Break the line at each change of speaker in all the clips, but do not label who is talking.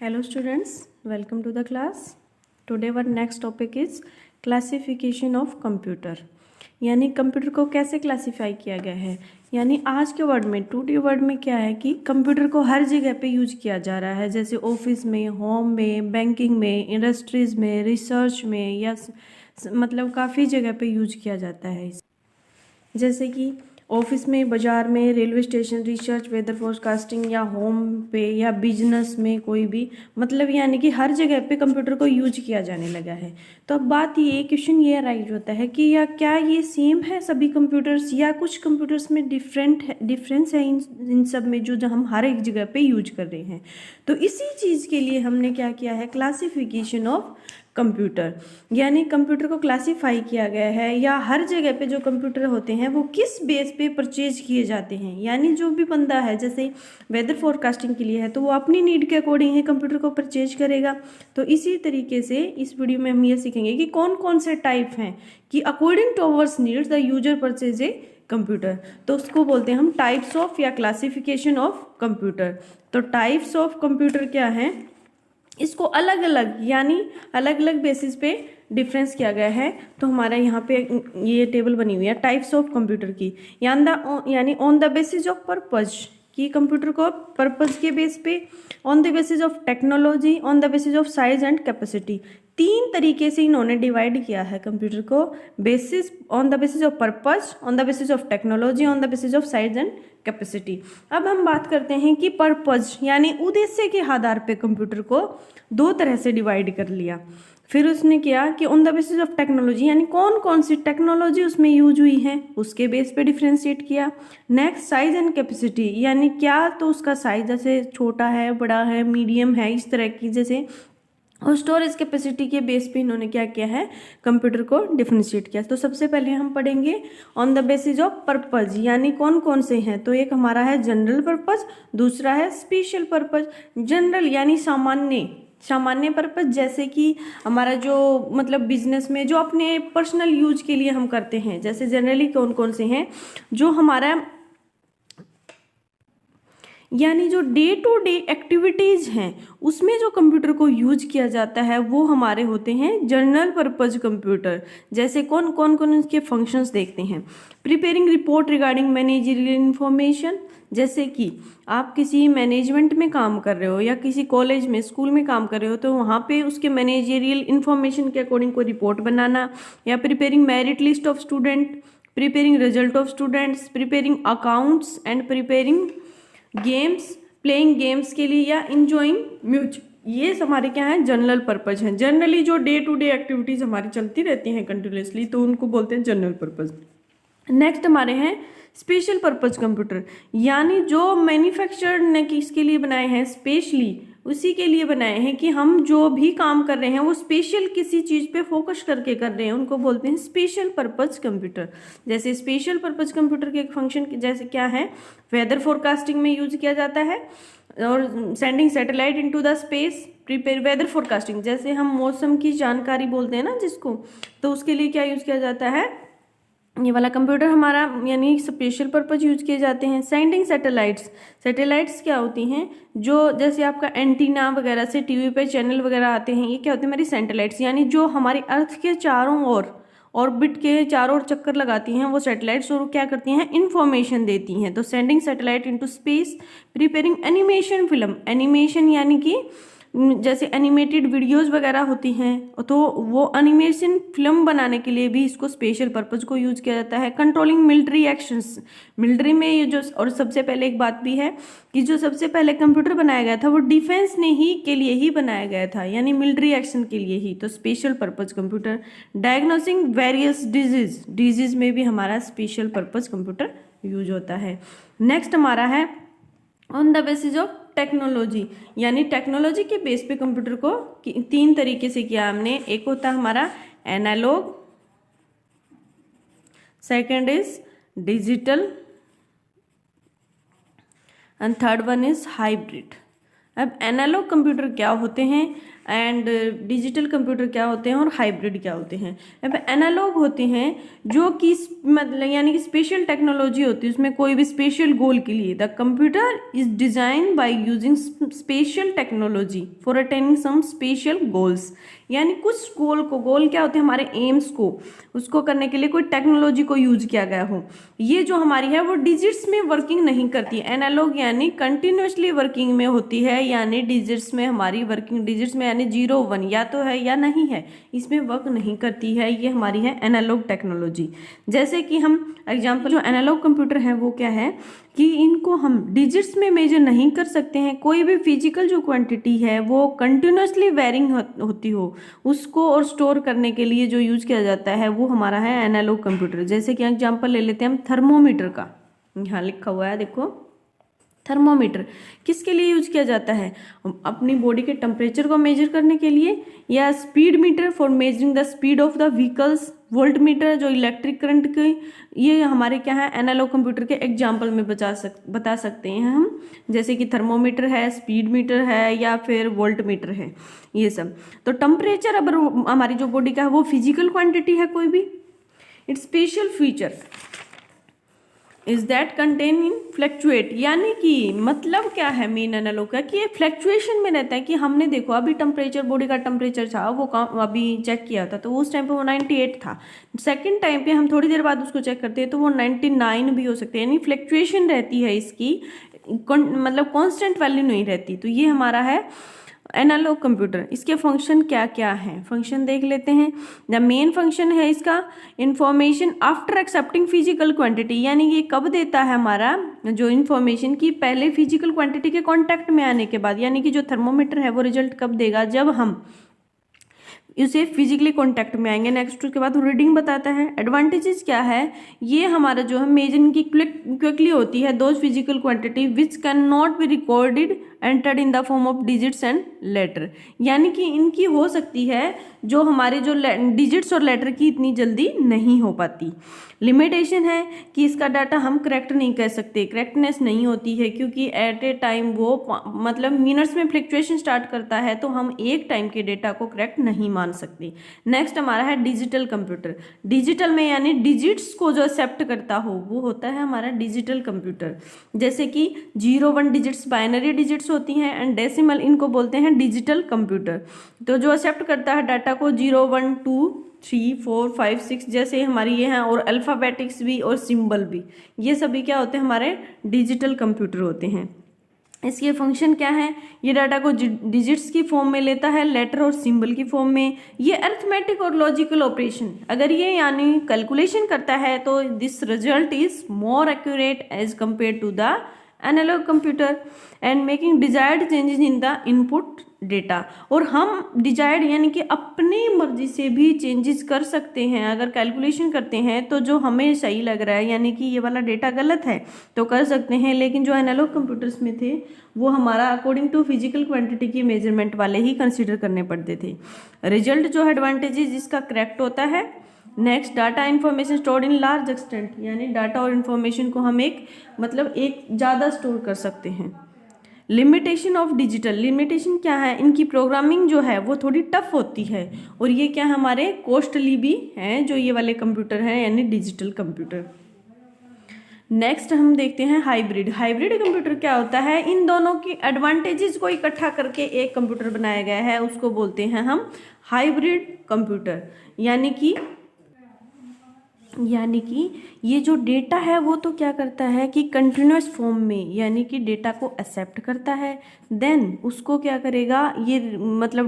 Hello students, welcome to the class. Today our next topic is classification of computer. यानी computer को कैसे classify किया गया है। यानी आज के वर्ड में, टुडे वर्ड में क्या है कि कंप्यूटर को हर जगह पे यूज किया जा रहा है, जैसे ऑफिस में, होम में, बैंकिंग में, इंडस्ट्रीज में, रिसर्च में, या मतलब काफ़ी जगह पे यूज किया जाता है। जैसे कि ऑफिस में, बाजार में, railway station, research, weather forecasting, या होम पे, या बिजनेस में, कोई भी मतलब यानी कि हर जगह पे कंप्यूटर को यूज किया जाने लगा है। तो अब बात ये क्वेश्चन ये राइज होता है कि या क्या ये सेम है सभी कंप्यूटर्स, या कुछ कंप्यूटर्स में डिफरेंस है इन सब में जो हम हर एक जगह पे यूज कर रहे हैं। तो इसी चीज़ के लिए हमने क्या किया है, क्लासिफिकेशन ऑफ कंप्यूटर। यानी कंप्यूटर को क्लासिफाई किया गया है, या हर जगह पे जो कंप्यूटर होते हैं वो किस बेस पे परचेज किए जाते हैं। यानी जो भी बंदा है, जैसे वेदर फोरकास्टिंग के लिए है तो वो अपनी नीड के अकॉर्डिंग ही कंप्यूटर को परचेज करेगा। तो इसी तरीके से इस वीडियो में हम ये सीखेंगे कि कौन कौन से टाइप हैं कि according to ours needs the user purchase a computer. तो उसको बोलते हैं हम टाइप्स ऑफ या क्लासिफिकेशन ऑफ कंप्यूटर। तो टाइप्स ऑफ कंप्यूटर क्या है, इसको अलग अलग यानी अलग अलग बेसिस पे डिफरेंस किया गया है। तो हमारा यहाँ पे ये टेबल बनी हुई है टाइप्स ऑफ कंप्यूटर की, यानी on the basis of purpose, कि कंप्यूटर को पर्पज के बेस पे, on the basis of technology, on the basis of size and capacity. तीन तरीके से इन्होंने डिवाइड किया है कंप्यूटर को, basis, on the basis of purpose, on the basis of technology, on the basis of size and capacity. अब हम बात करते हैं कि पर्पज यानी उद्देश्य के आधार पे कंप्यूटर को दो तरह से डिवाइड कर लिया। फिर उसने किया कि on the basis of technology, यानी कौन कौन सी टेक्नोलॉजी उसमें यूज हुई है उसके बेस पे डिफ्रेंशिएट किया। नेक्स्ट साइज एंड कैपेसिटी, यानी क्या तो उसका साइज जैसे छोटा है, बड़ा है, मीडियम है, इस तरह की, जैसे और स्टोरेज कैपेसिटी के बेस पे इन्होंने क्या किया है, कंप्यूटर को डिफरेंशिएट किया। तो सबसे पहले हम पढ़ेंगे on the basis of purpose, यानी कौन कौन से हैं। तो एक हमारा है जनरल पर्पज, दूसरा है स्पेशल पर्पज। जनरल यानी सामान्य पर्पज, जैसे कि हमारा जो मतलब बिजनेस में जो अपने पर्सनल यूज के लिए हम करते हैं, जैसे जनरली कौन कौन से हैं, जो हमारा यानी जो डे टू डे एक्टिविटीज हैं उसमें जो कंप्यूटर को यूज किया जाता है वो हमारे होते हैं जनरल पर्पज कंप्यूटर। जैसे कौन कौन इसके फंक्शंस देखते हैं। Preparing report regarding managerial information, जैसे कि आप किसी मैनेजमेंट में काम कर रहे हो या किसी कॉलेज में, स्कूल में काम कर रहे हो, तो वहाँ पे उसके मैनेजरियल इन्फॉर्मेशन के अकॉर्डिंग कोई रिपोर्ट बनाना। या preparing merit list of student, preparing result of students, preparing accounts and preparing games, playing games के लिए, या इंजॉइंग म्यूजिक। ये हमारे क्या है, जनरल पर्पज हैं। जनरली जो डे टू डे एक्टिविटीज हमारी चलती रहती हैं कंटिन्यूसली, तो उनको बोलते हैं जनरल पर्पज। नेक्स्ट हमारे हैं स्पेशल पर्पज कंप्यूटर, यानी जो मैन्युफैक्चरर ने किसके लिए बनाए हैं, स्पेशली उसी के लिए बनाए हैं कि हम जो भी काम कर रहे हैं वो स्पेशल किसी चीज़ पे फोकस करके कर रहे हैं, उनको बोलते हैं स्पेशल पर्पज कंप्यूटर। जैसे स्पेशल पर्पज कंप्यूटर के फंक्शन जैसे क्या है, वेदर फोरकास्टिंग में यूज किया जाता है, और sending satellite into the space, prepare weather forecasting, जैसे हम मौसम की जानकारी बोलते हैं ना जिसको, तो उसके लिए क्या यूज किया जाता है, ये वाला कंप्यूटर हमारा, यानी स्पेशल पर्पज यूज किए जाते हैं। सेंडिंग सैटेलाइट्स क्या होती हैं, जो जैसे आपका एंटीना वगैरह से टीवी पे चैनल वगैरह आते हैं, ये क्या होती है हमारी सैटेलाइट्स, यानी जो हमारी अर्थ के चारों ओर ऑर्बिट के चारों ओर चक्कर लगाती हैं वो सैटेलाइट्स, और क्या करती हैं, इन्फॉर्मेशन देती हैं। तो sending satellite into space, preparing animation film, animation यानी कि जैसे एनिमेटेड वीडियोस वगैरह होती हैं, तो वो एनिमेशन फिल्म बनाने के लिए भी इसको स्पेशल पर्पज को यूज किया जाता है। कंट्रोलिंग मिलिट्री एक्शंस, मिलिट्री में ये जो, और सबसे पहले एक बात भी है कि जो सबसे पहले कंप्यूटर बनाया गया था वो डिफेंस के लिए ही बनाया गया था, यानी मिलिट्री एक्शन के लिए ही, तो special purpose computer. Diagnosing various disease में भी हमारा स्पेशल पर्पज कंप्यूटर यूज होता है। नेक्स्ट हमारा है on the basis of technology, यानी टेक्नोलॉजी के बेस पे कंप्यूटर को तीन तरीके से किया हमने। एक होता है हमारा analog, second is digital, and third one is hybrid. अब एनालॉग कंप्यूटर क्या होते हैं एंड डिजिटल कंप्यूटर क्या होते हैं और हाइब्रिड क्या होते हैं। अब एनालॉग होते हैं जो कि मतलब यानी कि स्पेशल टेक्नोलॉजी होती है, उसमें कोई भी स्पेशल गोल के लिए the computer is design by using special technology for attaining some special goals. यानी कुछ गोल क्या होते हैं हमारे एम्स को, उसको करने के लिए कोई टेक्नोलॉजी को यूज किया गया हो। ये जो हमारी है वो डिजिट्स में वर्किंग नहीं करती। एनालॉग यानी कंटिन्यूसली वर्किंग में होती है, यानी डिजिट्स में हमारी वर्किंग, डिजिट्स में यानी 0 1 या तो है या नहीं है, इसमें वर्क नहीं करती है। ये हमारी है एनालॉग टेक्नोलॉजी। जैसे कि हम एग्जाम्पल, जो एनालॉग कंप्यूटर है वो क्या है कि इनको हम डिजिट्स में मेजर नहीं कर सकते हैं। कोई भी फिजिकल जो क्वांटिटी है वो कंटिन्यूसली वेरिंग होती हो, उसको और स्टोर करने के लिए जो यूज किया जाता है वो हमारा है एनालॉग कंप्यूटर। जैसे कि एग्जांपल ले लेते हैं हम थर्मोमीटर का, यहाँ लिखा हुआ है देखो, थर्मोमीटर किसके लिए यूज किया जाता है? अपनी बॉडी के टेम्परेचर को मेजर करने के लिए, या speed metre for measuring the speed of the vehicles, volt meter जो इलेक्ट्रिक करंट के, ये हमारे क्या है एनालॉग कंप्यूटर के एग्जाम्पल में बता सकते हैं हम। जैसे कि थर्मोमीटर है, स्पीड मीटर है या फिर वोल्ट मीटर है, ये सब। तो टेम्परेचर अब हमारी जो बॉडी का है वो फिजिकल क्वांटिटी है कोई भी, it's special feature is that contain in fluctuate. यानी कि मतलब क्या है मेन एनालॉग का कि ये फ्लैक्चुएशन में रहता है। कि हमने देखो अभी टेम्परेचर, बॉडी का टेम्परेचर था वो अभी चेक किया था तो उस टाइम पे वो 98 था। सेकंड टाइम पे हम थोड़ी देर बाद उसको चेक करते हैं तो वो 99 भी हो सकते हैं। यानी फ्लैक्चुएशन रहती है इसकी, मतलब कॉन्स्टेंट वैल्यू नहीं रहती। तो ये हमारा है एनालॉग कंप्यूटर। इसके फंक्शन क्या क्या हैं, फंक्शन देख लेते हैं। द मेन फंक्शन है इसका information after accepting physical quantity. यानी ये कब देता है हमारा जो इंफॉर्मेशन की पहले फिजिकल क्वांटिटी के कांटेक्ट में आने के बाद। यानी कि जो थर्मोमीटर है वो रिजल्ट कब देगा, जब हम इसे फिजिकली कांटेक्ट में आएंगे। नेक्स्ट उसके बाद रीडिंग बताता है। एडवांटेजेस क्या है, ये हमारा जो है मेजरिंग की क्विकली होती है those physical quantity which can not be recorded entered in the form of digits and later. यानी कि इनकी हो सकती है जो हमारे जो डिजिट्स और लेटर की इतनी जल्दी नहीं हो पाती। लिमिटेशन है कि इसका डाटा हम करेक्ट नहीं कह सकते, करेक्टनेस नहीं होती है क्योंकि एट ए टाइम वो मतलब मिनट्स में फ्लक्चुएशन स्टार्ट करता है तो हम एक टाइम के डेटा को करेक्ट नहीं मान सकते। नेक्स्ट हमारा है डिजिटल कंप्यूटर। डिजिटल में यानी डिजिट्स को जो एक्सेप्ट करता हो वो होता है हमारा डिजिटल कंप्यूटर। जैसे कि 0 1 डिजिट्स बाइनरी डिजिट्स होती हैं एंड डेसिमल, इनको बोलते हैं डिजिटल कंप्यूटर। तो जो एक्सेप्ट करता है डाटा को 0 1 2 3 4 5 6 जैसे हमारी ये हैं, और अल्फ़ाबेटिक्स भी और सिंबल भी, ये सभी क्या होते हैं हमारे डिजिटल कंप्यूटर होते हैं। इसके फंक्शन क्या है, ये डाटा को डिजिट्स की फॉर्म में लेता है, लेटर और सिंबल की फॉर्म में। ये अरिथमेटिक और लॉजिकल ऑपरेशन, अगर ये यानी कैलकुलेशन करता है तो this result is more accurate as compare to the analog computer and making desired changes in the input data. और हम डिजायर्ड यानी कि अपनी मर्जी से भी चेंजेस कर सकते हैं। अगर कैलकुलेशन करते हैं तो जो हमें सही लग रहा है यानी कि ये वाला डेटा गलत है तो कर सकते हैं, लेकिन जो एनालॉग कंप्यूटर्स में थे वो हमारा अकॉर्डिंग टू फिजिकल क्वांटिटी की मेजरमेंट वाले ही कंसिडर करने पड़ते थे। रिजल्ट जो एडवांटेजेस जिसका करेक्ट होता है। Next data information stored in large extent, यानी डाटा और इन्फॉर्मेशन को हम एक ज़्यादा स्टोर कर सकते हैं। लिमिटेशन ऑफ डिजिटल, लिमिटेशन क्या है, इनकी प्रोग्रामिंग जो है वो थोड़ी टफ होती है और ये क्या हमारे कॉस्टली भी हैं जो ये वाले कंप्यूटर हैं यानी डिजिटल कंप्यूटर। नेक्स्ट हम देखते हैं हाइब्रिड। हाइब्रिड कंप्यूटर क्या होता है, इन दोनों की एडवांटेजेस को इकट्ठा करके एक कंप्यूटर बनाया गया है, उसको बोलते हैं हम हाइब्रिड कंप्यूटर। यानी कि ये जो डेटा है वो तो क्या करता है कि कंटिन्यूस फॉर्म में यानी कि डेटा को एक्सेप्ट करता है, देन उसको क्या करेगा ये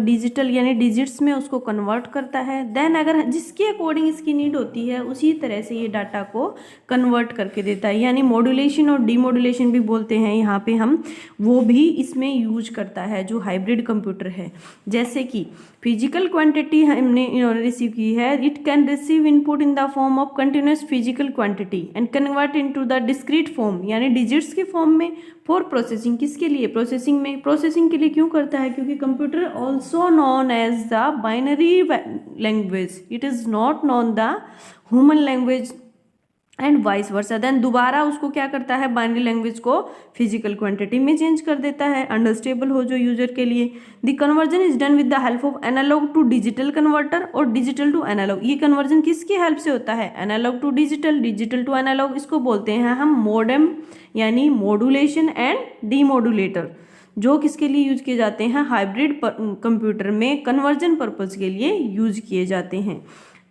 डिजिटल यानी डिजिट्स में उसको कन्वर्ट करता है, देन अगर जिसके अकॉर्डिंग इसकी नीड होती है उसी तरह से ये डाटा को कन्वर्ट करके देता है। यानी मॉड्यूलेशन और डीमॉड्यूलेशन भी बोलते हैं यहाँ पे हम, वो भी इसमें यूज करता है जो हाइब्रिड कंप्यूटर है। जैसे कि फिजिकल क्वांटिटी हमने रिसीव की है, it can receive input in the form of continuous physical quantity and convert into the discrete form यानी डिजिट्स के फॉर्म में फॉर प्रोसेसिंग। किसके लिए, प्रोसेसिंग के लिए क्यों करता है, क्योंकि computer also known as the binary language, it is not known the human language and vice versa. Then दोबारा उसको क्या करता है, बाइनरी लैंग्वेज को फिजिकल क्वांटिटी में चेंज कर देता है, अंडरस्टेबल हो जो यूजर के लिए। The conversion is done with the help of analog to digital converter और डिजिटल टू एनालॉग। ये कन्वर्जन किसकी हेल्प से होता है, analog to digital, digital to analog. इसको बोलते हैं हम मोडेम यानी मॉड्यूलेशन एंड डीमॉड्यूलेटर, जो किसके लिए यूज किए जाते हैं, हाइब्रिड कंप्यूटर में कन्वर्जन पर्पज के लिए यूज किए जाते हैं।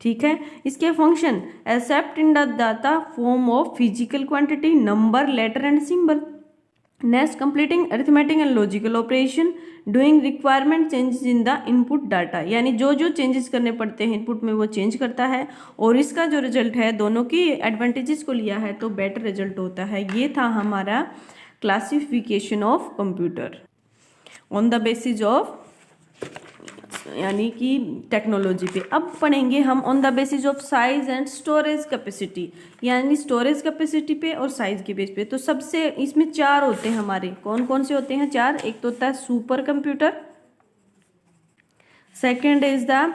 ठीक है, इसके function except in the data form of physical quantity, number, letter and symbol. Next, completing arithmetic and logical operation, doing requirement changes in the input data, यानी जो जो चेंजेस करने पड़ते हैं इनपुट में वो चेंज करता है, और इसका जो रिजल्ट है, दोनों की एडवांटेजेस को लिया है तो बेटर रिजल्ट होता है। ये था हमारा classification of computer on the basis of यानी कि टेक्नोलॉजी पे। अब पढ़ेंगे हम on the basis of size and storage capacity, यानी स्टोरेज कैपेसिटी पे और साइज के बेस पे। तो सबसे इसमें चार होते हैं हमारे, कौन कौन से होते हैं, चार। एक तो होता है super computer, second is the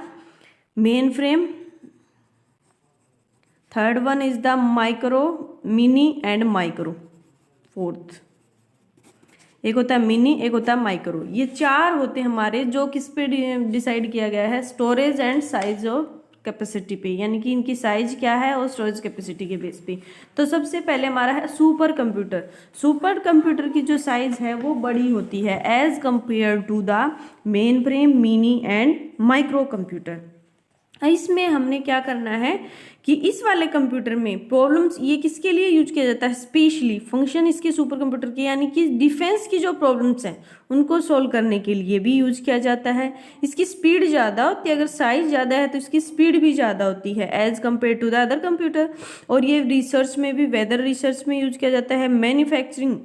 main frame, third one is the micro, mini and micro, fourth एक होता है मिनी, एक होता है माइक्रो। ये चार होते हैं हमारे, जो किस पे डिसाइड किया गया है, storage and size of capacity पे, यानी कि इनकी साइज क्या है और स्टोरेज कैपेसिटी के बेस पे। तो सबसे पहले हमारा है सुपर कंप्यूटर। सुपर कंप्यूटर की जो साइज है वो बड़ी होती है as compare to the mainframe, mini and micro computer. इसमें हमने क्या करना है कि इस वाले कंप्यूटर में प्रॉब्लम्स, ये किसके लिए यूज किया जाता है, स्पेशली फंक्शन इसके सुपर कंप्यूटर के, यानी कि डिफेंस की जो प्रॉब्लम्स हैं उनको सॉल्व करने के लिए भी यूज किया जाता है। इसकी स्पीड ज़्यादा होती है, अगर साइज ज़्यादा है तो इसकी स्पीड भी ज़्यादा होती है as compare to the other computer. और ये रिसर्च में भी, वेदर रिसर्च में यूज किया जाता है। मैन्युफैक्चरिंग,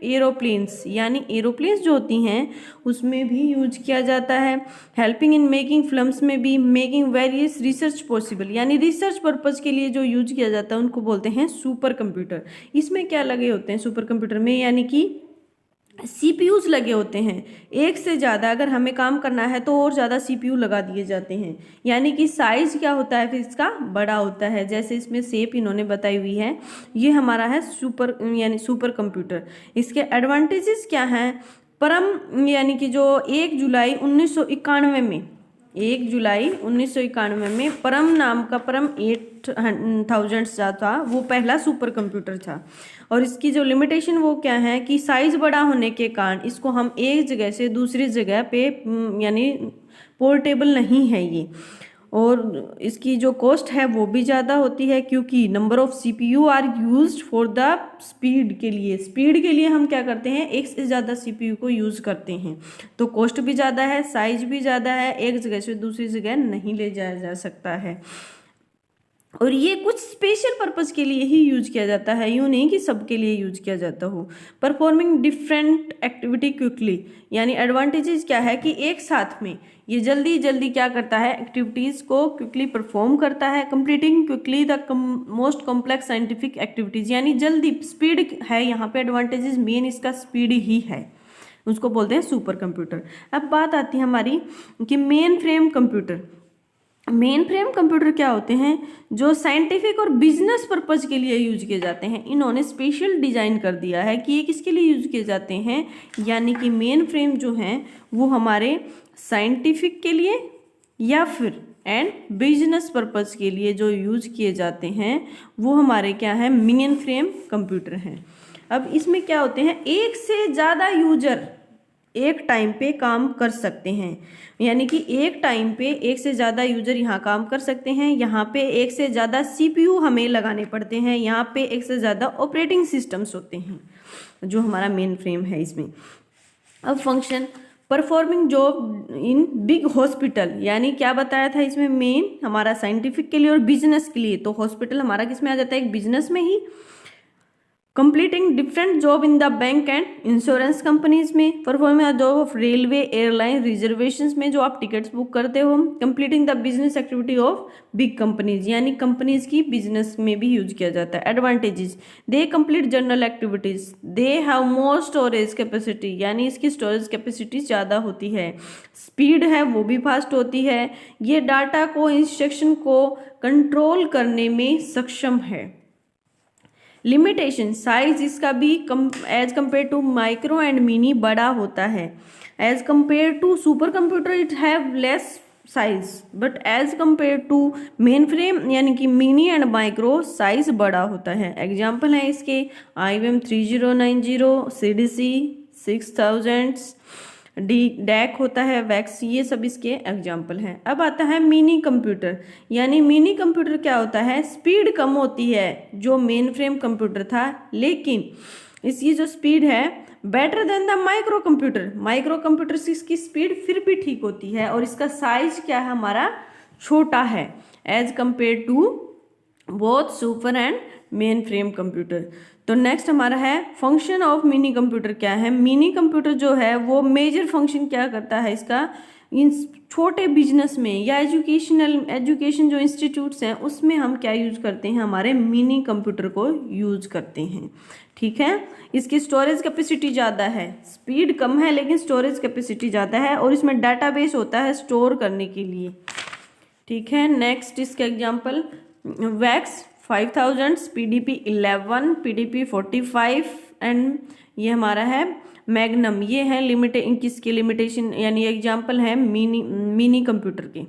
एरोप्लेन्स यानी एरोप्लेन्स जो होती हैं उसमें भी यूज किया जाता है। हेल्पिंग इन मेकिंग फिल्म्स में भी, मेकिंग वेरियस रिसर्च पॉसिबल, यानी रिसर्च पर्पज के लिए जो यूज किया जाता है उनको बोलते हैं सुपर कंप्यूटर। इसमें क्या लगे होते हैं सुपर कंप्यूटर में, यानी कि सीपीयूज लगे होते हैं। एक से ज़्यादा अगर हमें काम करना है तो और ज़्यादा सीपीयू लगा दिए जाते हैं, यानी कि साइज क्या होता है फिर इसका बड़ा होता है। जैसे इसमें शेप इन्होंने बताई हुई है, ये हमारा है सुपर यानी सुपर कंप्यूटर। इसके एडवांटेजेस क्या हैं, परम यानी कि जो 1 जुलाई 1991 में, 1 जुलाई 1991 में परम नाम का, परम 8000 था, वो पहला सुपर कंप्यूटर था। और इसकी जो लिमिटेशन वो क्या है कि साइज बड़ा होने के कारण इसको हम एक जगह से दूसरी जगह पे यानी पोर्टेबल नहीं है ये। और इसकी जो कॉस्ट है वो भी ज़्यादा होती है, क्योंकि number of CPU are used for the speed के लिए। स्पीड के लिए हम क्या करते हैं, एक से ज़्यादा सीपीयू को यूज़ करते हैं। तो कॉस्ट भी ज़्यादा है, साइज भी ज़्यादा है, एक जगह से दूसरी जगह नहीं ले जाया जा सकता है। और ये कुछ स्पेशल पर्पस के लिए ही यूज किया जाता है, यूँ नहीं कि सबके लिए यूज किया जाता हो। परफॉर्मिंग डिफरेंट एक्टिविटी क्विकली, यानी एडवांटेजेस क्या है कि एक साथ में ये जल्दी जल्दी क्या करता है, एक्टिविटीज़ को क्विकली परफॉर्म करता है। Completing quickly the most complex scientific activities, यानी जल्दी, स्पीड है यहाँ पे एडवांटेजेस, मेन इसका स्पीड ही है, उसको बोलते हैं सुपर कंप्यूटर। अब बात आती है हमारी कि main frame computer. Main frame computer क्या होते हैं, जो साइंटिफिक और बिजनेस पर्पज के लिए यूज किए जाते हैं। इन्होंने स्पेशल डिजाइन कर दिया है कि ये किसके लिए यूज किए जाते हैं, यानी कि मेन फ्रेम जो हैं वो हमारे साइंटिफिक के लिए या फिर एंड बिजनेस पर्पज के लिए जो यूज किए जाते हैं वो हमारे क्या है, मेन फ्रेम कंप्यूटर हैं। अब इसमें क्या होते हैं, एक से ज़्यादा यूजर एक टाइम पे काम कर सकते हैं, यानी कि एक टाइम पे एक से ज़्यादा यूजर यहाँ काम कर सकते हैं। यहाँ पे एक से ज़्यादा सीपीयू हमें लगाने पड़ते हैं, यहाँ पे एक से ज़्यादा ऑपरेटिंग सिस्टम्स होते हैं, जो हमारा मेन फ्रेम है इसमें। अब function, performing job in big hospital, यानी क्या बताया था इसमें, मेन हमारा साइंटिफिक के लिए और बिजनेस के लिए, तो हॉस्पिटल हमारा किस में आ जाता है, एक बिजनेस में ही। Completing different job in the bank and insurance companies में, performing the job of railway, airline, reservations में जो आप टिकट्स बुक करते हो। Completing the business activity of big companies, यानी कंपनीज की बिजनेस में भी यूज किया जाता है। Advantages, they complete general activities, they have more storage capacity, यानी इसकी स्टोरेज कैपेसिटी ज़्यादा होती है। स्पीड है वो भी फास्ट होती है, ये डाटा को, इंस्ट्रक्शन को कंट्रोल करने में सक्षम है। लिमिटेशन, साइज इसका भी as compare to micro and mini बड़ा होता है। As compare to super computer it have less size, but as compare to mainframe यानी कि मिनी एंड माइक्रो साइज बड़ा होता है। एग्जाम्पल है इसके IBM 3090, CDC 6000, डैक होता है, वैक्स, ये सब इसके एग्जाम्पल हैं। अब आता है मिनी कंप्यूटर, यानी मिनी कंप्यूटर क्या होता है, स्पीड कम होती है जो मेन फ्रेम कंप्यूटर था, लेकिन इसकी जो स्पीड है better than the micro computer. Micro computer से इसकी स्पीड फिर भी ठीक होती है और इसका साइज क्या है हमारा, छोटा है as compare to both super and mainframe computer. तो नेक्स्ट हमारा है फंक्शन ऑफ मिनी कंप्यूटर क्या है। मिनी कंप्यूटर जो है वो मेजर फंक्शन क्या करता है इसका, इन छोटे बिजनेस में या एजुकेशन जो इंस्टीट्यूट्स हैं उसमें हम क्या यूज करते हैं, हमारे मिनी कंप्यूटर को यूज करते हैं। ठीक है, इसकी स्टोरेज कैपेसिटी ज़्यादा है, स्पीड कम है लेकिन स्टोरेज कैपेसिटी ज़्यादा है, और इसमें डाटाबेस होता है स्टोर करने के लिए। ठीक है, नेक्स्ट इसका example wax 5000, PDP 11, PDP 45 and ये हमारा है मैग्नम। ये है किसके लिमिटेशन यानी एग्जांपल है मिनी कंप्यूटर के।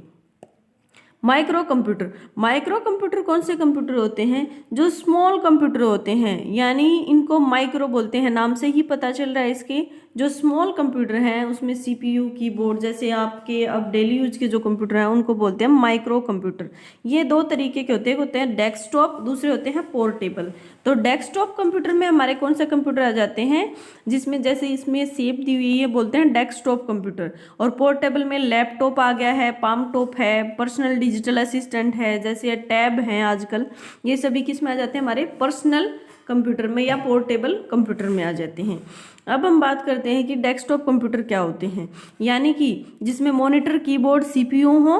माइक्रो कंप्यूटर कौन से कंप्यूटर होते हैं, जो स्मॉल कंप्यूटर होते हैं, यानी इनको माइक्रो बोलते हैं, नाम से ही पता चल रहा है इसके। जो स्मॉल कंप्यूटर हैं उसमें CPU, कीबोर्ड, जैसे आपके अब डेली यूज के जो कंप्यूटर हैं उनको बोलते हैं माइक्रो कंप्यूटर। ये दो तरीके के होते हैं डेस्कटॉप, दूसरे होते हैं पोर्टेबल। तो डेस्कटॉप कंप्यूटर में हमारे कौन से कंप्यूटर आ जाते हैं, जिसमें जैसे इसमें शेप दी हुई है, बोलते हैं डेस्कटॉप कंप्यूटर। और पोर्टेबल में लैपटॉप आ गया है, पाम टॉप है, पर्सनल डिजिटल असिस्टेंट है, जैसे टैब हैं आजकल, ये सभी किस में आ जाते हैं, हमारे पर्सनल कंप्यूटर में या पोर्टेबल कंप्यूटर में आ जाते हैं। अब हम बात करते हैं कि डेस्कटॉप कंप्यूटर क्या होते हैं, यानी कि जिसमें मॉनिटर, कीबोर्ड, CPU हो।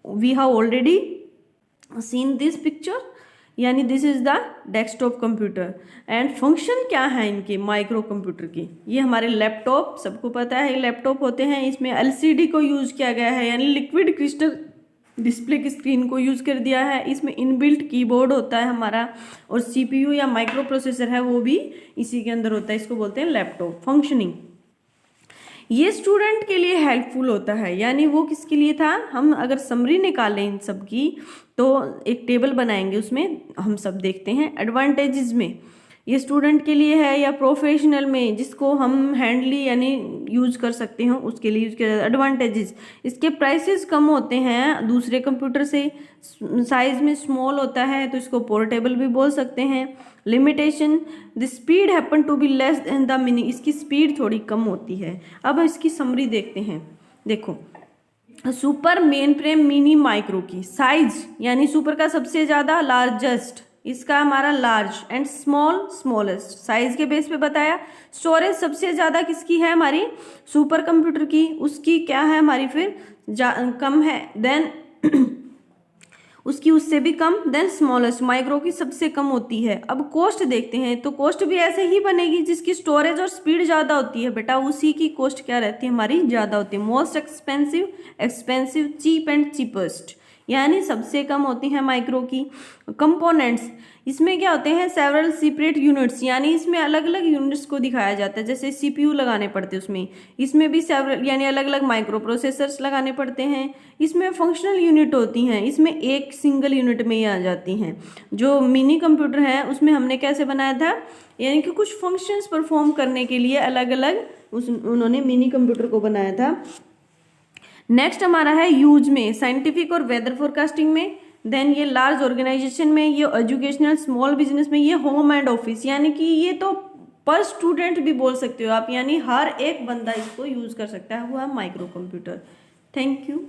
We have already seen this picture, यानी this is the desktop computer. And function क्या है इनके माइक्रो कंप्यूटर की, ये हमारे लैपटॉप, सबको पता है लैपटॉप होते हैं, इसमें LCD को यूज किया गया है, यानी लिक्विड क्रिस्टल डिस्प्ले की स्क्रीन को यूज कर दिया है। इसमें इनबिल्ट कीबोर्ड होता है हमारा, और CPU या माइक्रो प्रोसेसर है वो भी इसी के अंदर होता है, इसको बोलते हैं लैपटॉप। फंक्शनिंग, ये स्टूडेंट के लिए हेल्पफुल होता है, यानी वो किसके लिए था, हम अगर समरी निकालें इन सब की तो एक टेबल बनाएंगे, उसमें हम सब देखते हैं। एडवांटेजेस में ये स्टूडेंट के लिए है, या प्रोफेशनल में जिसको हम हैंडली यानी यूज कर सकते हो उसके लिए यूज किया जाता है। एडवांटेजेस, इसके प्राइसेस कम होते हैं दूसरे कंप्यूटर से, साइज में स्मॉल होता है तो इसको पोर्टेबल भी बोल सकते हैं। Limitation, the speed happen to be less than the mini, इसकी स्पीड थोड़ी कम होती है। अब इसकी समरी देखते हैं। देखो, super, main frame, mini, micro की साइज, यानी सुपर का सबसे ज्यादा, लार्जेस्ट, इसका हमारा large, and small smallest, size के बेस पे बताया। स्टोरेज सबसे ज्यादा किसकी है, हमारी सुपर कंप्यूटर की, उसकी क्या है हमारी फिर कम है, देन उसकी उससे भी कम, देन स्मॉलेस्ट, माइक्रो की सबसे कम होती है। अब कॉस्ट देखते हैं, तो कॉस्ट भी ऐसे ही बनेगी, जिसकी स्टोरेज और स्पीड ज़्यादा होती है बेटा उसी की कॉस्ट क्या रहती है हमारी, ज़्यादा होती है। Most expensive, expensive, cheap and cheapest, यानी सबसे कम होती है माइक्रो की। कंपोनेंट्स, इसमें क्या होते हैं, सेवरल सेपरेट यूनिट्स, यानी इसमें अलग अलग यूनिट्स को दिखाया जाता है, जैसे CPU लगाने पड़ते हैं उसमें, इसमें भी सेवरल यानी अलग अलग माइक्रो प्रोसेसर्स लगाने पड़ते हैं। इसमें फंक्शनल यूनिट होती हैं, इसमें एक सिंगल यूनिट में ही आ जाती हैं। जो मिनी कंप्यूटर है उसमें हमने कैसे बनाया था, यानी कि कुछ फंक्शंस परफॉर्म करने के लिए अलग अलग उन्होंने मिनी कंप्यूटर को बनाया था। नेक्स्ट हमारा है यूज में, साइंटिफिक और वेदर फोरकास्टिंग में, देन ये लार्ज ऑर्गेनाइजेशन में, ये एजुकेशनल स्मॉल बिजनेस में, ये होम एंड ऑफिस, यानी कि ये तो पर स्टूडेंट भी बोल सकते हो आप, यानी हर एक बंदा इसको यूज कर सकता है, वो है माइक्रो कंप्यूटर। Thank you.